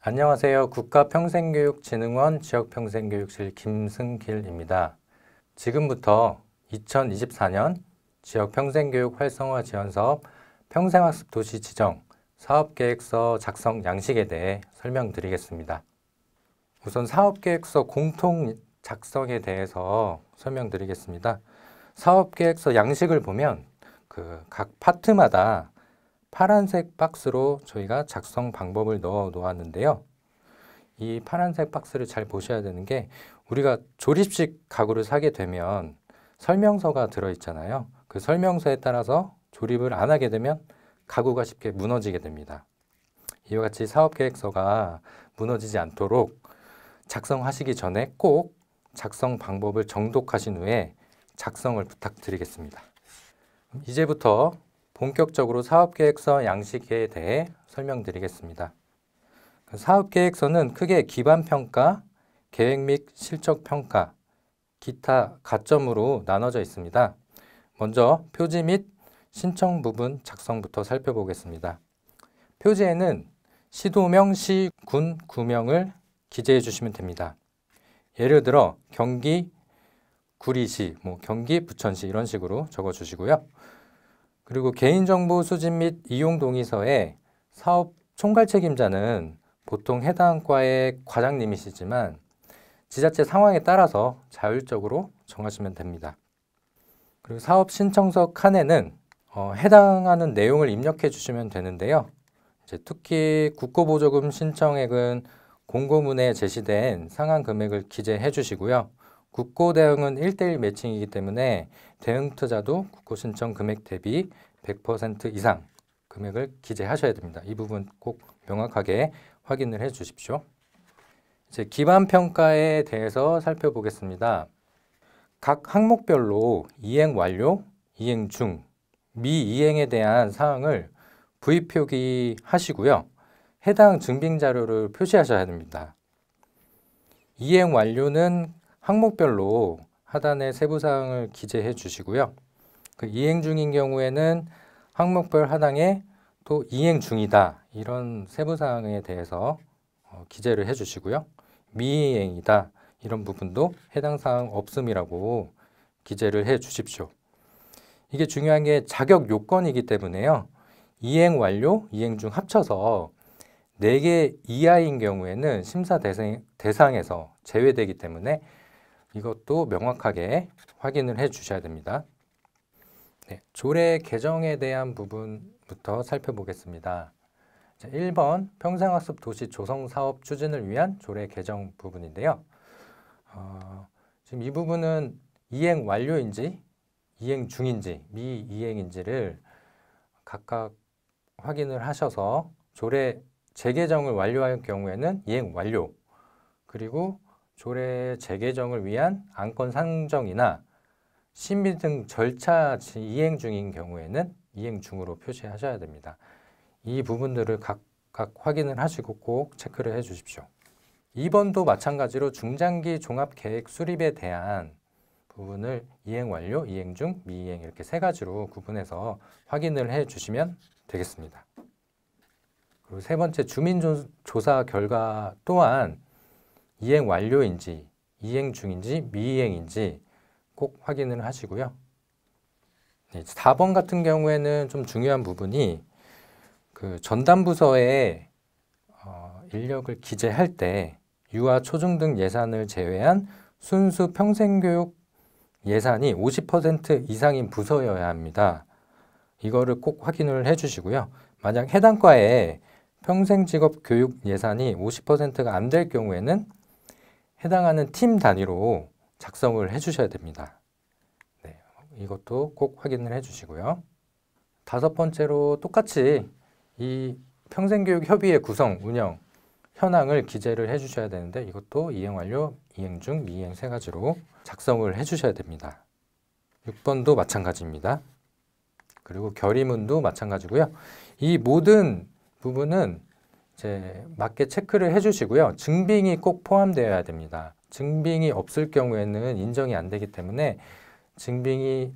안녕하세요. 국가평생교육진흥원 지역평생교육실 김승길입니다. 지금부터 2024년 지역평생교육 활성화 지원사업 평생학습 도시 지정 사업계획서 작성 양식에 대해 설명드리겠습니다. 우선 사업계획서 공통 작성에 대해서 설명드리겠습니다. 사업계획서 양식을 보면 각 파트마다 파란색 박스로 저희가 작성 방법을 넣어 놓았는데요. 이 파란색 박스를 잘 보셔야 되는 게, 우리가 조립식 가구를 사게 되면 설명서가 들어있잖아요. 그 설명서에 따라서 조립을 안 하게 되면 가구가 쉽게 무너지게 됩니다. 이와 같이 사업계획서가 무너지지 않도록 작성하시기 전에 꼭 작성 방법을 정독하신 후에 작성을 부탁드리겠습니다. 이제부터 본격적으로 사업계획서 양식에 대해 설명드리겠습니다. 사업계획서는 크게 기반평가, 계획 및 실적평가, 기타 가점으로 나눠져 있습니다. 먼저 표지 및 신청 부분 작성부터 살펴보겠습니다. 표지에는 시도명, 시, 군, 구명을 기재해 주시면 됩니다. 예를 들어 경기, 구리시, 경기, 부천시 이런 식으로 적어 주시고요. 그리고 개인정보 수집 및 이용 동의서에 사업 총괄 책임자는 보통 해당 과의 과장님이시지만 지자체 상황에 따라서 자율적으로 정하시면 됩니다. 그리고 사업 신청서 칸에는 해당하는 내용을 입력해 주시면 되는데요. 특히 국고보조금 신청액은 공고문에 제시된 상한 금액을 기재해 주시고요. 국고 대응은 1:1 매칭이기 때문에 대응 투자도 국고 신청 금액 대비 100% 이상 금액을 기재하셔야 됩니다. 이 부분 꼭 명확하게 확인을 해 주십시오. 이제 기반 평가에 대해서 살펴보겠습니다. 각 항목별로 이행 완료, 이행 중, 미이행에 대한 사항을 부의 표기하시고요. 해당 증빙 자료를 표시하셔야 됩니다. 이행 완료는 항목별로 하단에 세부사항을 기재해 주시고요. 이행 중인 경우에는 항목별 하단에 또 이행 중이다 이런 세부사항에 대해서 기재를 해 주시고요. 미이행이다 이런 부분도 해당 사항 없음이라고 기재를 해 주십시오. 이게 중요한 게 자격 요건이기 때문에요. 이행 완료, 이행 중 합쳐서 4개 이하인 경우에는 심사 대상에서 제외되기 때문에 이것도 명확하게 확인을 해 주셔야 됩니다. 조례 개정에 대한 부분부터 살펴보겠습니다. 1번 평생학습 도시 조성 사업 추진을 위한 조례 개정 부분인데요. 지금 이 부분은 이행 완료인지 이행 중인지 미이행인지를 각각 확인을 하셔서 조례 재개정을 완료할 경우에는 이행 완료, 그리고 조례 재개정을 위한 안건 상정이나 심의 등 절차 이행 중인 경우에는 이행 중으로 표시하셔야 됩니다. 이 부분들을 각각 확인을 하시고 꼭 체크를 해 주십시오. 2번도 마찬가지로 중장기 종합계획 수립에 대한 부분을 이행 완료, 이행 중, 미이행 이렇게 3가지로 구분해서 확인을 해 주시면 되겠습니다. 그리고 3번째 주민조사 결과 또한 이행 완료인지, 이행 중인지, 미이행인지 꼭 확인을 하시고요. 4번 같은 경우에는 좀 중요한 부분이 전담부서에 인력을 기재할 때 유아, 초중 등 예산을 제외한 순수 평생교육 예산이 50% 이상인 부서여야 합니다. 이거를 꼭 확인을 해 주시고요. 만약 해당 과에 평생직업교육 예산이 50%가 안 될 경우에는 해당하는 팀 단위로 작성을 해 주셔야 됩니다. 이것도 꼭 확인을 해 주시고요. 5번째로 똑같이 이 평생교육협의회 구성, 운영, 현황을 기재를 해 주셔야 되는데 이것도 이행 완료, 이행 중, 미이행 3가지로 작성을 해 주셔야 됩니다. 6번도 마찬가지입니다. 그리고 결의문도 마찬가지고요. 이 모든 부분은 이제 맞게 체크를 해 주시고요. 증빙이 꼭 포함되어야 됩니다. 증빙이 없을 경우에는 인정이 안 되기 때문에 증빙이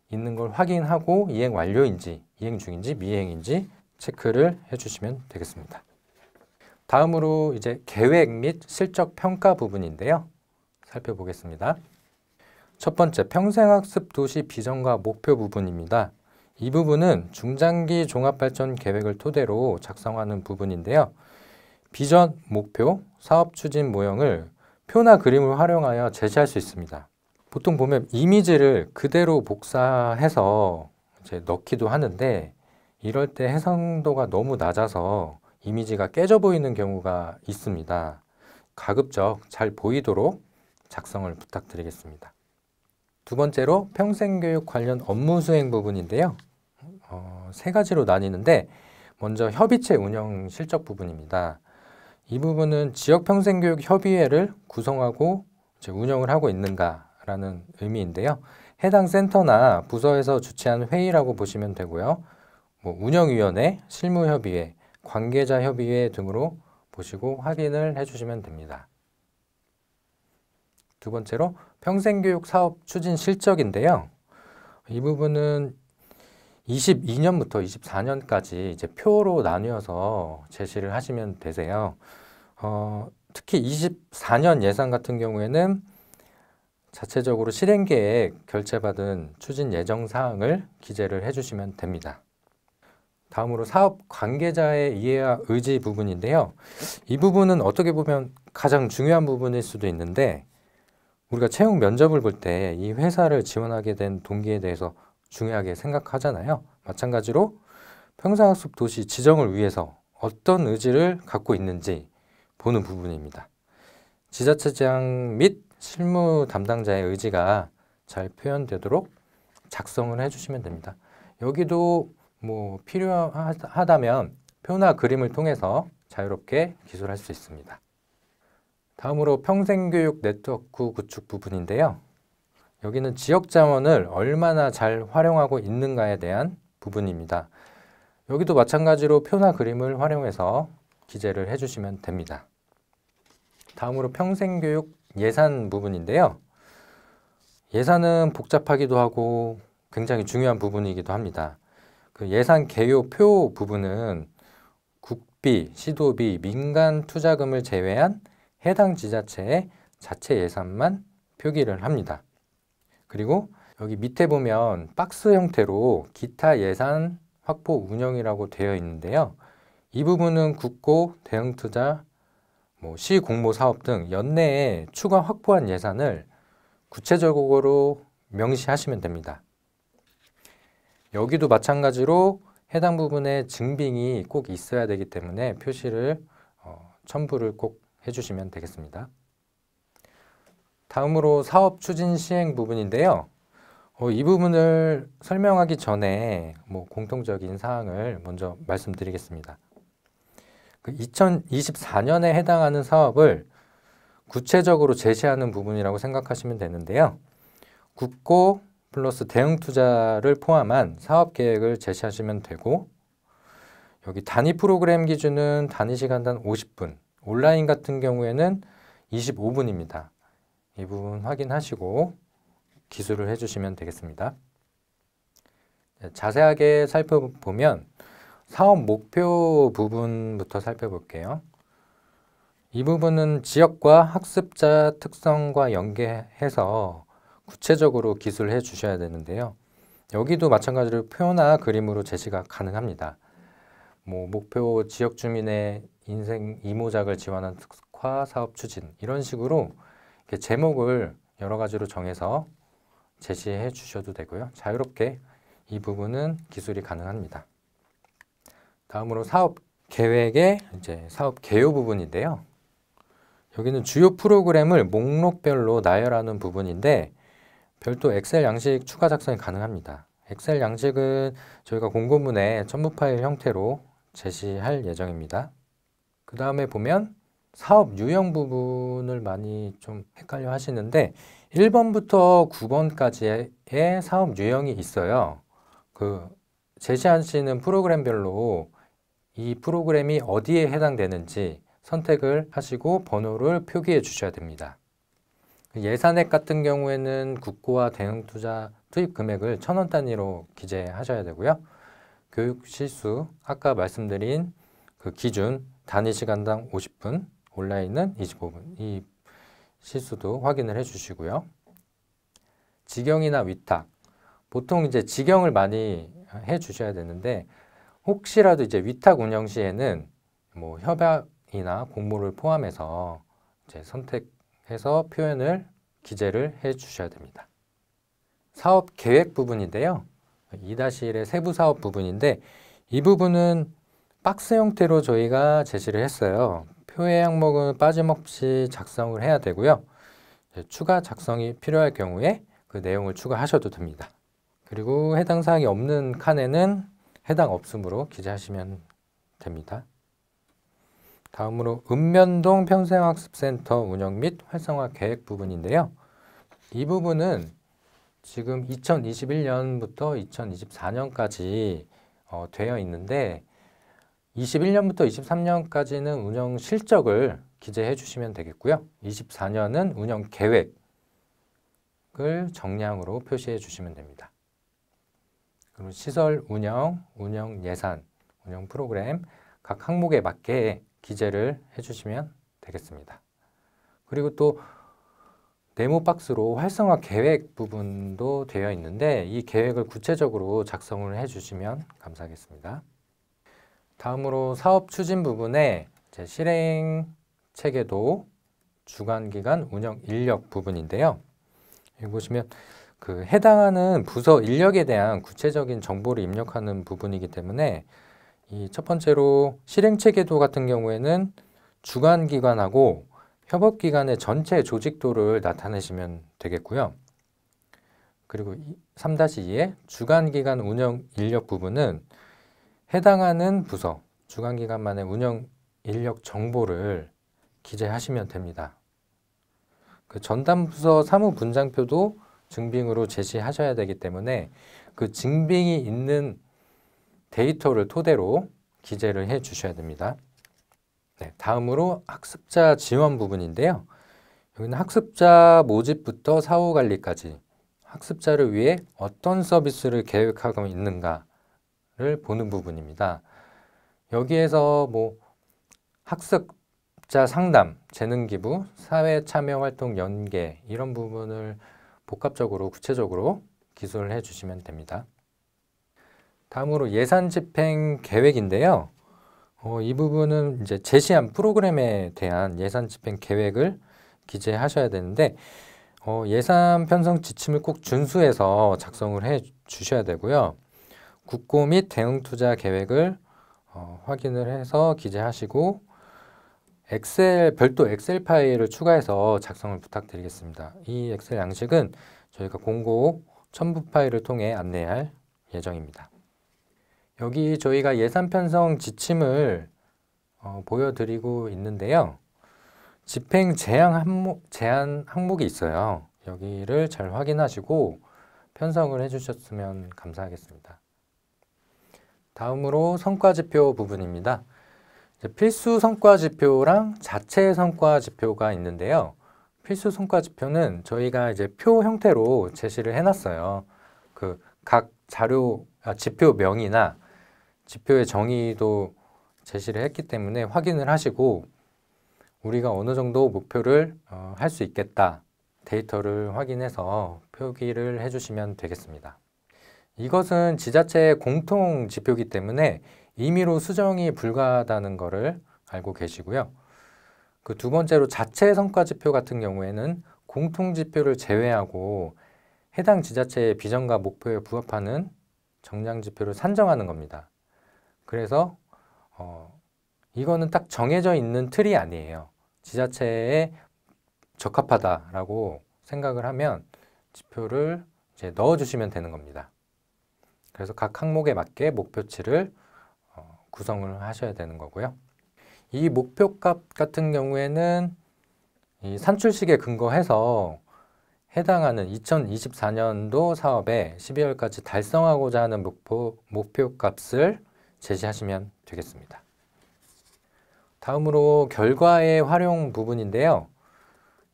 있는 걸 확인하고 이행 완료인지, 이행 중인지, 미이행인지 체크를 해주시면 되겠습니다. 다음으로 이제 계획 및 실적 평가 부분인데요. 살펴보겠습니다. 첫 번째, 평생학습 도시 비전과 목표 부분입니다. 이 부분은 중장기 종합발전 계획을 토대로 작성하는 부분인데요. 비전, 목표, 사업 추진 모형을 표나 그림을 활용하여 제시할 수 있습니다. 보통 보면 이미지를 그대로 복사해서 이제 넣기도 하는데 이럴 때 해상도가 너무 낮아서 이미지가 깨져 보이는 경우가 있습니다. 가급적 잘 보이도록 작성을 부탁드리겠습니다. 두 번째로 평생교육 관련 업무 수행 부분인데요. 세 가지로 나뉘는데 먼저 협의체 운영 실적 부분입니다. 이 부분은 지역평생교육협의회를 구성하고 운영을 하고 있는가라는 의미인데요. 해당 센터나 부서에서 주최한 회의라고 보시면 되고요. 운영위원회, 실무협의회, 관계자협의회 등으로 보시고 확인을 해주시면 됩니다. 두 번째로 평생교육 사업 추진 실적인데요. 이 부분은 22년부터 24년까지 이제 표로 나뉘어서 제시를 하시면 되세요. 특히 24년 예산 같은 경우에는 자체적으로 실행계획 결제받은 추진 예정 사항을 기재를 해주시면 됩니다. 다음으로 사업 관계자의 이해와 의지 부분인데요. 이 부분은 어떻게 보면 가장 중요한 부분일 수도 있는데 우리가 채용 면접을 볼 때 이 회사를 지원하게 된 동기에 대해서 중요하게 생각하잖아요. 마찬가지로 평생학습 도시 지정을 위해서 어떤 의지를 갖고 있는지 보는 부분입니다. 지자체장 및 실무 담당자의 의지가 잘 표현되도록 작성을 해주시면 됩니다. 여기도 필요하다면 표나 그림을 통해서 자유롭게 기술할 수 있습니다. 다음으로 평생교육 네트워크 구축 부분인데요. 여기는 지역 자원을 얼마나 잘 활용하고 있는가에 대한 부분입니다. 여기도 마찬가지로 표나 그림을 활용해서 기재를 해주시면 됩니다. 다음으로 평생교육 예산 부분인데요. 예산은 복잡하기도 하고 굉장히 중요한 부분이기도 합니다. 그 예산 개요표 부분은 국비, 시도비, 민간 투자금을 제외한 해당 지자체의 자체 예산만 표기를 합니다. 그리고 여기 밑에 보면 박스 형태로 기타 예산 확보 운영이라고 되어 있는데요. 이 부분은 국고, 대응투자, 시공모 사업 등 연내에 추가 확보한 예산을 구체적으로 명시하시면 됩니다. 여기도 마찬가지로 해당 부분에 증빙이 꼭 있어야 되기 때문에 표시를 첨부를 꼭 해주시면 되겠습니다. 다음으로 사업 추진 시행 부분인데요. 이 부분을 설명하기 전에 공통적인 사항을 먼저 말씀드리겠습니다. 2024년에 해당하는 사업을 구체적으로 제시하는 부분이라고 생각하시면 되는데요. 국고 플러스 대응 투자를 포함한 사업 계획을 제시하시면 되고 여기 단위 프로그램 기준은 단위 시간당 50분, 온라인 같은 경우에는 25분입니다. 이 부분 확인하시고 기술을 해주시면 되겠습니다. 자세하게 살펴보면 사업 목표 부분부터 살펴볼게요. 이 부분은 지역과 학습자 특성과 연계해서 구체적으로 기술해 주셔야 되는데요. 여기도 마찬가지로 표나 그림으로 제시가 가능합니다. 목표 지역 주민의 인생 이모작을 지원한 특화 사업 추진 이런 식으로 이렇게 제목을 여러 가지로 정해서 제시해 주셔도 되고요. 자유롭게 이 부분은 기술이 가능합니다. 다음으로 사업 계획의 사업 개요 부분인데요. 여기는 주요 프로그램을 목록별로 나열하는 부분인데 별도 엑셀 양식 추가 작성이 가능합니다. 엑셀 양식은 저희가 공고문에 첨부 파일 형태로 제시할 예정입니다. 그 다음에 보면 사업 유형 부분을 많이 좀 헷갈려 하시는데 1번부터 9번까지의 사업 유형이 있어요. 제시하시는 프로그램별로 이 프로그램이 어디에 해당되는지 선택을 하시고 번호를 표기해 주셔야 됩니다. 예산액 같은 경우에는 국고와 대응투자 투입 금액을 1,000원 단위로 기재하셔야 되고요. 교육 실수, 아까 말씀드린 그 기준 단위 시간당 50분, 온라인은 25분. 이 시수도 확인을 해 주시고요. 직영이나 위탁. 보통 이제 직영을 많이 해 주셔야 되는데 혹시라도 이제 위탁 운영 시에는 뭐 협약이나 공모를 포함해서 이제 선택해서 표현을 기재를 해 주셔야 됩니다. 사업 계획 부분인데요. 2-1의 세부 사업 부분인데 이 부분은 박스 형태로 저희가 제시를 했어요. 표의 항목은 빠짐없이 작성을 해야 되고요. 추가 작성이 필요할 경우에 그 내용을 추가하셔도 됩니다. 그리고 해당 사항이 없는 칸에는 해당 없음으로 기재하시면 됩니다. 다음으로 읍면동 평생학습센터 운영 및 활성화 계획 부분인데요. 이 부분은 지금 2021년부터 2024년까지 되어 있는데 21년부터 23년까지는 운영 실적을 기재해 주시면 되겠고요. 24년은 운영 계획을 정량으로 표시해 주시면 됩니다. 그리고 시설 운영, 운영 예산, 운영 프로그램 각 항목에 맞게 기재를 해주시면 되겠습니다. 그리고 또 네모 박스로 활성화 계획 부분도 되어 있는데 이 계획을 구체적으로 작성을 해주시면 감사하겠습니다. 다음으로 사업 추진 부분에 실행 체계도, 주관기관, 운영 인력 부분인데요. 여기 보시면 그 해당하는 부서 인력에 대한 구체적인 정보를 입력하는 부분이기 때문에 이 첫 번째로 실행체계도 같은 경우에는 주관기관하고 협업기관의 전체 조직도를 나타내시면 되겠고요. 그리고 3-2의 주관기관 운영 인력 부분은 해당하는 부서, 주관기관만의 운영 인력 정보를 기재하시면 됩니다. 그 전담부서 사무분장표도 증빙으로 제시하셔야 되기 때문에 그 증빙이 있는 데이터를 토대로 기재를 해 주셔야 됩니다. 네, 다음으로 학습자 지원 부분인데요. 여기는 학습자 모집부터 사후 관리까지 학습자를 위해 어떤 서비스를 계획하고 있는가를 보는 부분입니다. 여기에서 뭐 학습자 상담, 재능 기부, 사회 참여 활동 연계 이런 부분을 복합적으로 구체적으로 기술을 해 주시면 됩니다. 다음으로 예산 집행 계획인데요. 이 부분은 이제 제시한 프로그램에 대한 예산 집행 계획을 기재하셔야 되는데 예산 편성 지침을 꼭 준수해서 작성을 해 주셔야 되고요. 국고 및 대응 투자 계획을 확인을 해서 기재하시고 별도 엑셀 파일을 추가해서 작성을 부탁드리겠습니다. 이 엑셀 양식은 저희가 공고 첨부 파일을 통해 안내할 예정입니다. 여기 저희가 예산 편성 지침을 보여드리고 있는데요. 집행 제한 항목이 있어요. 여기를 잘 확인하시고 편성을 해주셨으면 감사하겠습니다. 다음으로 성과지표 부분입니다. 필수 성과지표랑 자체 성과지표가 있는데요. 필수 성과지표는 저희가 이제 표 형태로 제시를 해놨어요. 그 각 지표명이나 지표의 정의도 제시를 했기 때문에 확인을 하시고 우리가 어느 정도 목표를 할 수 있겠다 데이터를 확인해서 표기를 해주시면 되겠습니다. 이것은 지자체의 공통 지표이기 때문에 임의로 수정이 불가하다는 것을 알고 계시고요. 그 두 번째로 자체 성과지표 같은 경우에는 공통지표를 제외하고 해당 지자체의 비전과 목표에 부합하는 정량지표를 산정하는 겁니다. 그래서 이거는 딱 정해져 있는 틀이 아니에요. 지자체에 적합하다라고 생각을 하면 지표를 이제 넣어주시면 되는 겁니다. 그래서 각 항목에 맞게 목표치를 구성을 하셔야 되는 거고요. 이 목표값 같은 경우에는 이 산출식에 근거해서 해당하는 2024년도 사업에 12월까지 달성하고자 하는 목표값을 제시하시면 되겠습니다. 다음으로 결과의 활용 부분인데요.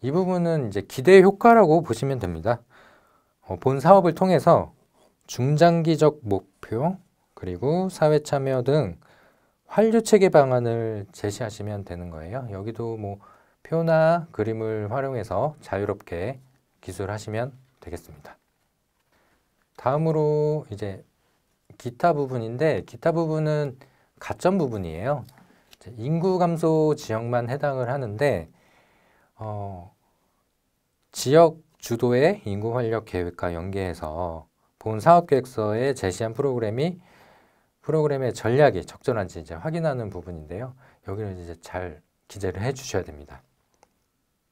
이 부분은 이제 기대 효과라고 보시면 됩니다. 본 사업을 통해서 중장기적 목표, 그리고 사회 참여 등 환류 체계 방안을 제시하시면 되는 거예요. 여기도 뭐 표나 그림을 활용해서 자유롭게 기술하시면 되겠습니다. 다음으로 이제 기타 부분인데, 기타 부분은 가점 부분이에요. 인구 감소 지역만 해당을 하는데 지역 주도의 인구 활력 계획과 연계해서 본 사업계획서에 제시한 프로그램의 전략이 적절한지 이제 확인하는 부분인데요. 여기를 이제 잘 기재를 해 주셔야 됩니다.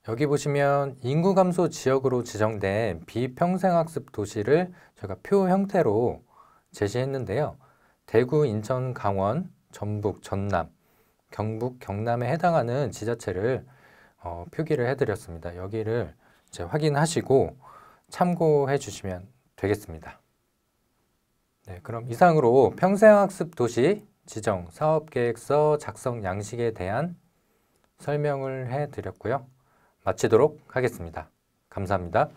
여기 보시면 인구 감소 지역으로 지정된 비평생학습 도시를 제가 표 형태로 제시했는데요. 대구, 인천, 강원, 전북, 전남, 경북, 경남에 해당하는 지자체를 표기를 해드렸습니다. 여기를 이제 확인하시고 참고해 주시면 되겠습니다. 네, 그럼 이상으로 평생학습 도시 지정 사업계획서 작성 양식에 대한 설명을 해드렸고요. 마치도록 하겠습니다. 감사합니다.